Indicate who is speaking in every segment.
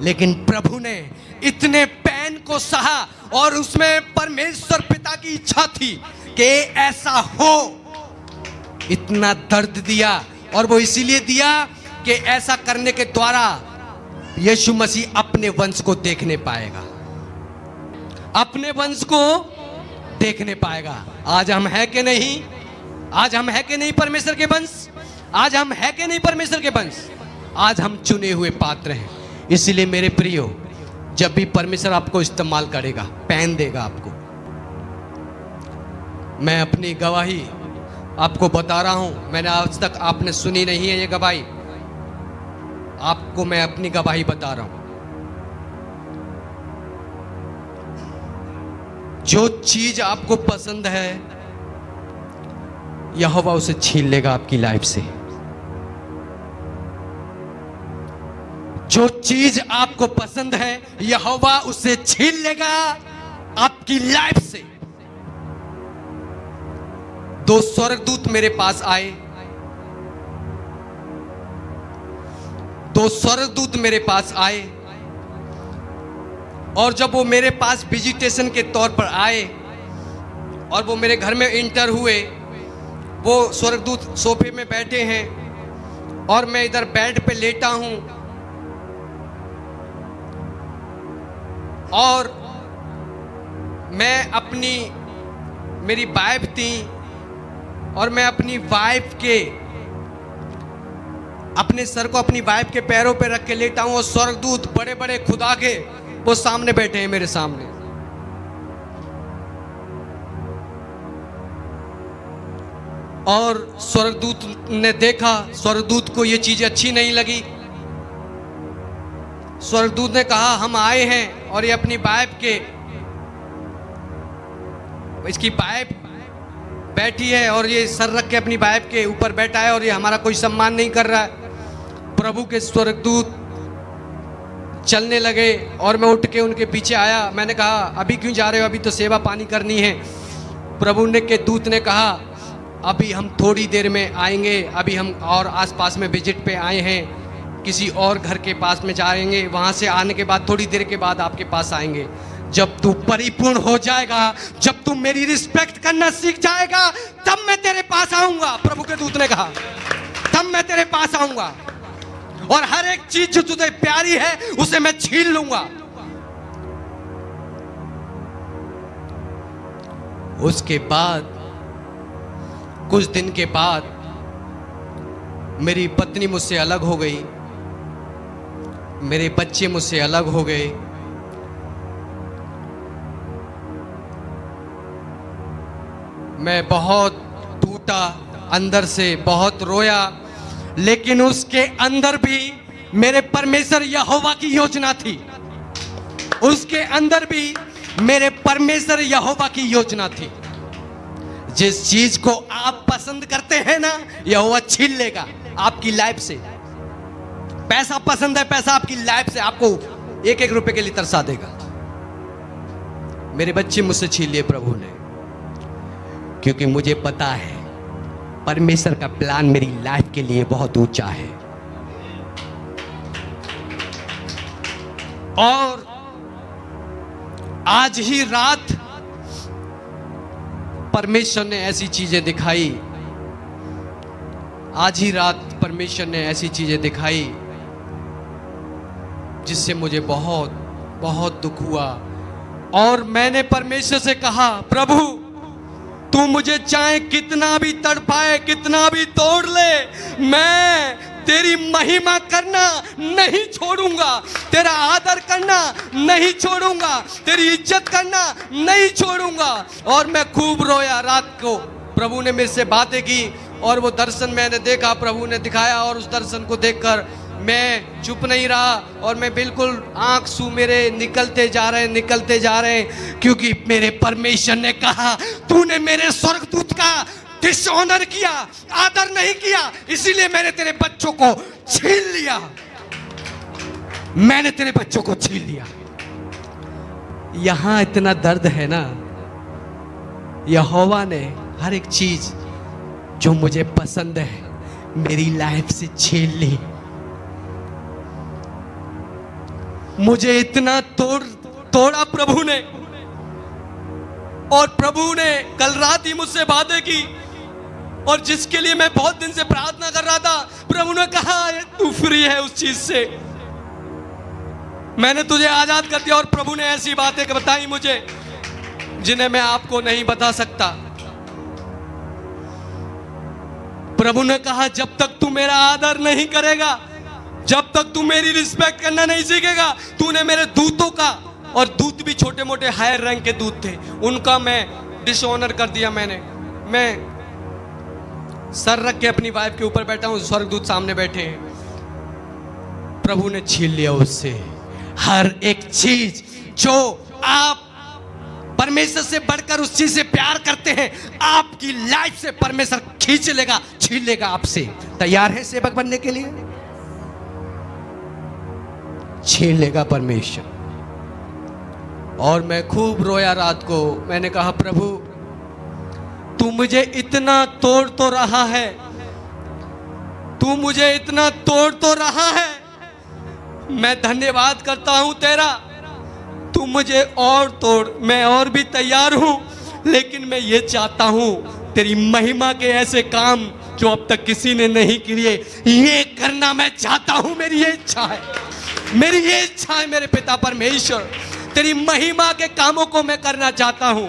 Speaker 1: लेकिन प्रभु ने इतने पेन को सहा और उसमें परमेश्वर पिता की इच्छा थी कि ऐसा हो। इतना दर्द दिया और वो इसीलिए दिया कि ऐसा करने के द्वारा यीशु मसीह अपने वंश को देखने पाएगा, अपने वंश को देखने पाएगा। आज हम है कि नहीं? आज हम है कि नहीं परमेश्वर के वंश? आज हम है कि नहीं परमेश्वर के वंश? आज हम चुने हुए पात्र हैं। इसलिए मेरे प्रियो, जब भी परमेश्वर आपको इस्तेमाल करेगा, पहन देगा आपको। मैं अपनी गवाही आपको बता रहा हूं, मैंने आज तक आपने सुनी नहीं है ये गवाही, आपको मैं अपनी गवाही बता रहा हूं। जो चीज आपको पसंद है यहोवा उसे छीन लेगा आपकी लाइफ से। जो चीज आपको पसंद है यहोवा उसे छीन लेगा आपकी लाइफ से। दो स्वर्गदूत मेरे पास आए, दो स्वर्गदूत मेरे पास आए, और जब वो मेरे पास विजिटेशन के तौर पर आए और वो मेरे घर में इंटर हुए, वो स्वर्गदूत सोफे में बैठे हैं और मैं इधर बेड पे लेटा हूं, और मैं अपनी, मेरी वाइफ थी और मैं अपनी वाइफ के, अपने सर को अपनी वाइफ के पैरों पे रख के लेटा हूं और स्वर्गदूत बड़े बड़े खुदा के वो सामने बैठे हैं मेरे सामने। और स्वर्गदूत ने देखा, स्वर्गदूत को ये चीज अच्छी नहीं लगी। स्वर्गदूत ने कहा हम आए हैं और ये अपनी वाइफ के, इसकी वाइफ बैठी है और ये सर रख के अपनी वाइफ के ऊपर बैठा है और ये हमारा कोई सम्मान नहीं कर रहा है। प्रभु के स्वर्गदूत चलने लगे और मैं उठ के उनके पीछे आया। मैंने कहा अभी क्यों जा रहे हो, अभी तो सेवा पानी करनी है। प्रभु ने के दूत ने कहा अभी हम थोड़ी देर में आएंगे, अभी हम और आसपास में विजिट पे आए हैं, किसी और घर के पास में जाएंगे, वहाँ से आने के बाद थोड़ी देर के बाद आपके पास आएंगे। जब तू परिपूर्ण हो जाएगा, जब तू मेरी रिस्पेक्ट करना सीख जाएगा, तब मैं तेरे पास आऊंगा। प्रभु के दूत ने कहा तब मैं तेरे पास आऊंगा और हर एक चीज जो तुझे प्यारी है उसे मैं छीन लूंगा। उसके बाद कुछ दिन के बाद मेरी पत्नी मुझसे अलग हो गई, मेरे बच्चे मुझसे अलग हो गए। मैं बहुत टूटा, अंदर से बहुत रोया, लेकिन उसके अंदर भी मेरे परमेश्वर यहोवा की योजना थी। उसके अंदर भी मेरे परमेश्वर यहोवा की योजना थी। जिस चीज को आप पसंद करते हैं ना, यहोवा छीन लेगा आपकी लाइफ से। पैसा पसंद है, पैसा आपकी लाइफ से आपको एक एक रुपए के लिए तरसा देगा। मेरे बच्चे मुझसे छीन लिए प्रभु ने, क्योंकि मुझे पता है परमेश्वर का प्लान मेरी लाइफ के लिए बहुत ऊंचा है। और आज ही रात परमेश्वर ने ऐसी चीजें दिखाई, आज ही रात परमेश्वर ने ऐसी चीजें दिखाई जिससे मुझे बहुत बहुत दुख हुआ। और मैंने परमेश्वर से कहा प्रभु तू मुझे चाहे कितना भी तड़पाए, कितना भी तोड़ ले, मैं तेरी महिमा करना नहीं छोड़ूंगा, तेरा आदर करना नहीं छोड़ूंगा, तेरी इज्जत करना नहीं छोड़ूंगा। और मैं खूब रोया रात को। प्रभु ने मेरे से बातें की और वो दर्शन मैंने देखा, प्रभु ने दिखाया, और उस दर्शन को देखकर मैं चुप नहीं रहा और मैं बिल्कुल आंसू मेरे निकलते जा रहे हैं, क्योंकि मेरे परमेश्वर ने कहा तूने मेरे स्वर्गदूत का डिसऑनर किया, आदर नहीं किया, इसीलिए मैंने तेरे बच्चों को छीन लिया। मैंने तेरे बच्चों को छीन लिया। यहां इतना दर्द है ना, यहोवा ने हर एक चीज जो मुझे पसंद है मेरी लाइफ से छीन ली। मुझे इतना तोड़ा प्रभु ने, और प्रभु ने कल रात ही मुझसे वादे की, और जिसके लिए मैं बहुत दिन से प्रार्थना कर रहा था, प्रभु ने कहा तू फ्री है उस चीज से, मैंने तुझे आजाद कर दिया। और प्रभु ने ऐसी बातें बताई मुझे जिन्हें मैं आपको नहीं बता सकता। प्रभु ने कहा जब तक तू मेरा आदर नहीं करेगा, जब तक तू मेरी रिस्पेक्ट करना नहीं सीखेगा, तूने मेरे दूतों का, और दूत भी छोटे मोटे हायर रैंक के दूत थे, उनका मैं डिसऑनर कर दिया। मैं सर रख के अपनी वाइफ के ऊपर बैठा हूं, स्वर्गदूत सामने बैठे हैं। प्रभु ने छीन लिया उससे हर एक चीज जो आप परमेश्वर से बढ़कर उस चीज से प्यार करते हैं, आपकी लाइफ से परमेश्वर खींच लेगा, छीन लेगा आपसे। तैयार है सेवक बनने के लिए? छीन लेगा परमेश्वर। और मैं खूब रोया रात को। मैंने कहा प्रभु तू मुझे इतना तोड़ तो रहा है, तू मुझे इतना तोड़ तो रहा है, मैं धन्यवाद करता हूं तेरा। तू मुझे और तोड़, मैं और भी तैयार हूं, लेकिन मैं ये चाहता हूं तेरी महिमा के ऐसे काम जो अब तक किसी ने नहीं किए, ये करना मैं चाहता हूं। मेरी ये इच्छा है, मेरी ये इच्छा है मेरे पिता परमेश्वर, तेरी महिमा के कामों को मैं करना चाहता हूं।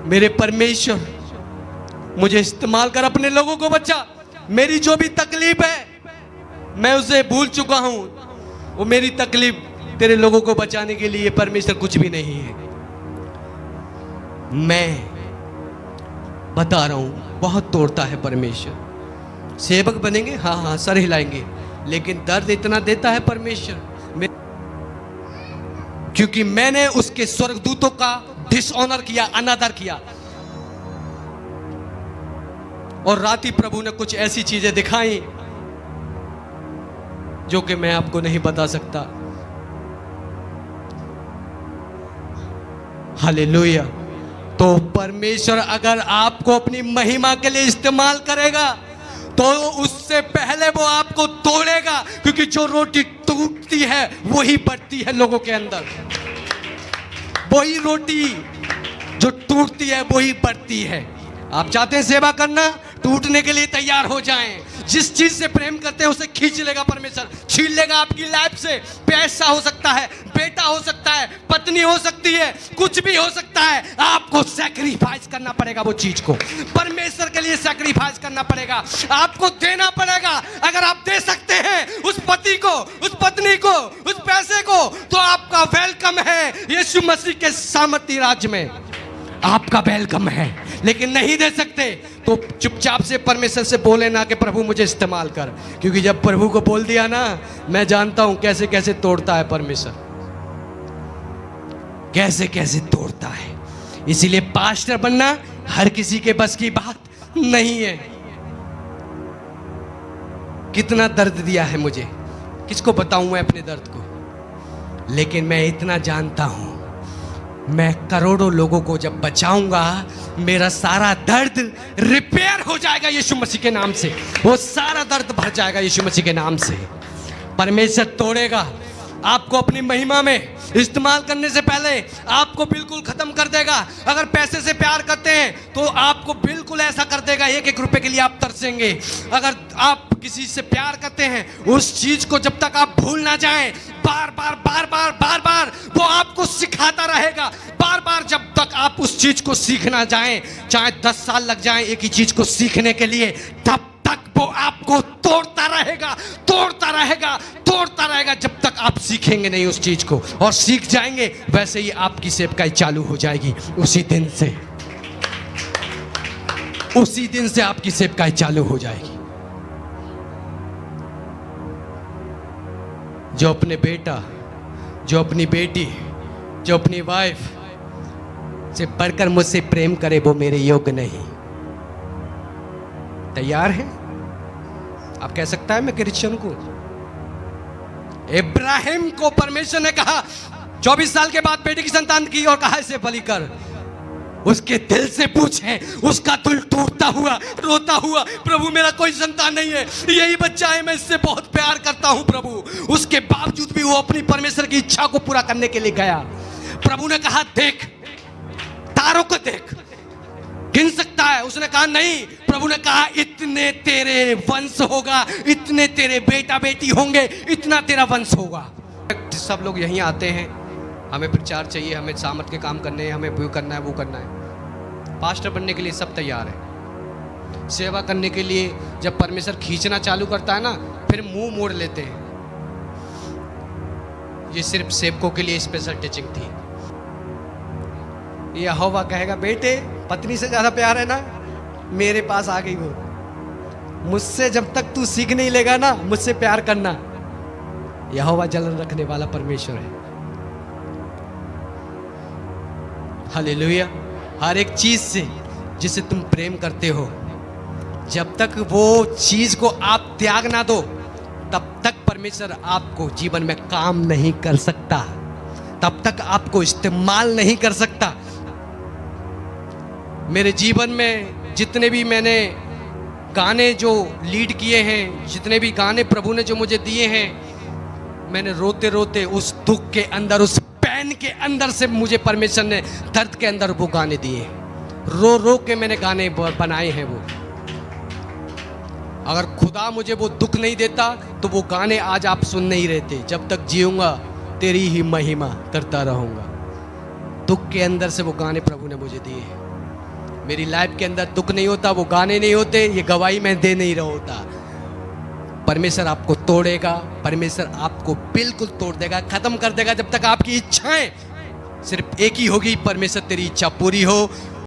Speaker 1: मेरे परमेश्वर मुझे इस्तेमाल कर, अपने लोगों को बचा। मेरी जो भी तकलीफ है मैं उसे भूल चुका हूं, वो मेरी तकलीफ तेरे लोगों को बचाने के लिए परमेश्वर कुछ भी नहीं है। मैं बता रहा हूं बहुत तोड़ता है परमेश्वर। सेवक बनेंगे, हाँ सर हिलाएंगे, लेकिन दर्द इतना देता है परमेश्वर, क्योंकि मैंने उसके स्वर्गदूतों का डिसऑनर किया, अनादर किया। और रात ही प्रभु ने कुछ ऐसी चीजें दिखाई जो कि मैं आपको नहीं बता सकता। हालेलुया। तो परमेश्वर अगर आपको अपनी महिमा के लिए इस्तेमाल करेगा तो उससे पहले वो आपको तोड़ेगा, क्योंकि जो रोटी टूटती है वही बढ़ती है लोगों के अंदर। वही रोटी जो टूटती है वही बढ़ती है। आप चाहते हैं सेवा करना, टूटने के लिए तैयार हो जाएं। जिस चीज से प्रेम करते हैं उसे खींच लेगा परमेश्वर, छीन लेगा आपकी लाइफ से। पैसा हो सकता है, बेटा हो सकता है, पत्नी हो सकती है, कुछ भी हो सकता है। आपको सैक्रिफाइस करना पड़ेगा, वो चीज को परमेश्वर के लिए सैक्रिफाइस करना पड़ेगा, आपको देना पड़ेगा। अगर आप दे सकते हैं उस पति को, उस पत्नी को, उस पैसे को, तो आपका वेलकम है यीशु मसीह के सामर्थ्य राज्य में, आपका वेलकम है। लेकिन नहीं दे सकते तो चुपचाप से परमेश्वर से बोले ना कि प्रभु मुझे इस्तेमाल कर, क्योंकि जब प्रभु को बोल दिया ना, मैं जानता हूं कैसे कैसे तोड़ता है परमेश्वर, कैसे कैसे तोड़ता है। इसीलिए पास्टर बनना हर किसी के बस की बात नहीं है। कितना दर्द दिया है मुझे, किसको बताऊं मैं अपने दर्द को। लेकिन मैं इतना जानता हूं, मैं करोड़ों लोगों को जब बचाऊंगा, मेरा सारा दर्द रिपेयर हो जाएगा यीशु मसीह के नाम से। वो सारा दर्द भर जाएगा यीशु मसीह के नाम से। परमेश्वर तोड़ेगा आपको अपनी महिमा में इस्तेमाल करने से पहले, आपको बिल्कुल खत्म कर देगा। अगर पैसे से प्यार करते हैं तो आपको बिल्कुल ऐसा कर देगा, एक एक रुपए के लिए आप तरसेंगे। अगर आप किसी से प्यार करते हैं, उस चीज को जब तक आप भूल ना जाएं, बार बार बार बार बार बार वो आपको सिखाता रहेगा। बार बार जब तक आप उस चीज को सीखना जाएं, चाहे 10 साल लग जाएं एक ही चीज को सीखने के लिए, तब तक वो आपको तोड़ता रहेगा, तोड़ता रहेगा, तोड़ता रहेगा, जब तक आप सीखेंगे नहीं उस चीज को। और सीख जाएंगे, वैसे ही आपकी सेवकाई चालू हो जाएगी। उसी दिन से, उसी दिन से आपकी सेवकाई चालू हो जाएगी। जो अपने बेटा, जो अपनी बेटी, जो अपनी वाइफ से बढ़कर मुझसे प्रेम करे, वो मेरे योग्य नहीं। तैयार है? आप कह सकता है मैं क्रिश्चियन को। इब्राहिम को परमेश्वर ने कहा 24 साल के बाद बेटी की संतान की और कहा इसे बलि कर। उसके दिल से पूछे, उसका दिल टूटता हुआ, रोता हुआ, प्रभु मेरा कोई संतान नहीं है, यही बच्चा है, मैं इससे बहुत प्यार करता हूं प्रभु। उसके बावजूद भी वो अपनी परमेश्वर की इच्छा को पूरा करने के लिए गया। प्रभु ने कहा देख, तारों को देख, गिन सकता है? उसने कहा नहीं। प्रभु ने कहा इतने तेरे वंश होगा, इतने तेरे बेटा बेटी होंगे, इतना तेरा वंश होगा। सब लोग यहीं आते हैं, हमें प्रचार चाहिए, हमें सामर्थ के काम करने हैं, हमें वो करना है, वो करना है। पास्टर बनने के लिए सब तैयार है, सेवा करने के लिए जब परमेश्वर खींचना चालू करता है ना, फिर मुंह मोड़ लेते हैं। ये सिर्फ सेवकों के लिए स्पेशल टीचिंग थी। यहोवा कहेगा बेटे पत्नी से ज्यादा प्यार है ना, मेरे पास आ गई वो। मुझसे जब तक तू सीख नहीं लेगा ना मुझसे प्यार करना, यहोवा जलन रखने वाला परमेश्वर है। हालेलुया। हर एक चीज से जिसे तुम प्रेम करते हो, जब तक वो चीज को आप त्याग ना दो, तब तक परमेश्वर आपको जीवन में काम नहीं कर सकता, तब तक आपको इस्तेमाल नहीं कर सकता। मेरे जीवन में जितने भी मैंने गाने जो लीड किए हैं, जितने भी गाने प्रभु ने जो मुझे दिए हैं, मैंने रोते रोते उस दुख के अंदर, उस पैन के अंदर से मुझे परमेश्वर ने दर्द के अंदर वो गाने दिए। रो रो के मैंने गाने बनाए हैं वो। अगर खुदा मुझे वो दुख नहीं देता तो वो गाने आज आप सुन नहीं रहते। जब तक जीऊंगा तेरी ही महिमा करता रहूंगा। दुख के अंदर से वो गाने प्रभु ने मुझे दिए हैं। मेरी लाइफ के अंदर दुख नहीं होता, वो गाने नहीं होते, ये गवाही मैं दे नहीं रहा होता। परमेश्वर आपको तोड़ेगा, परमेश्वर आपको बिल्कुल तोड़ देगा, खत्म कर देगा, जब तक आपकी इच्छाएं सिर्फ एक ही होगी, परमेश्वर तेरी इच्छा पूरी हो।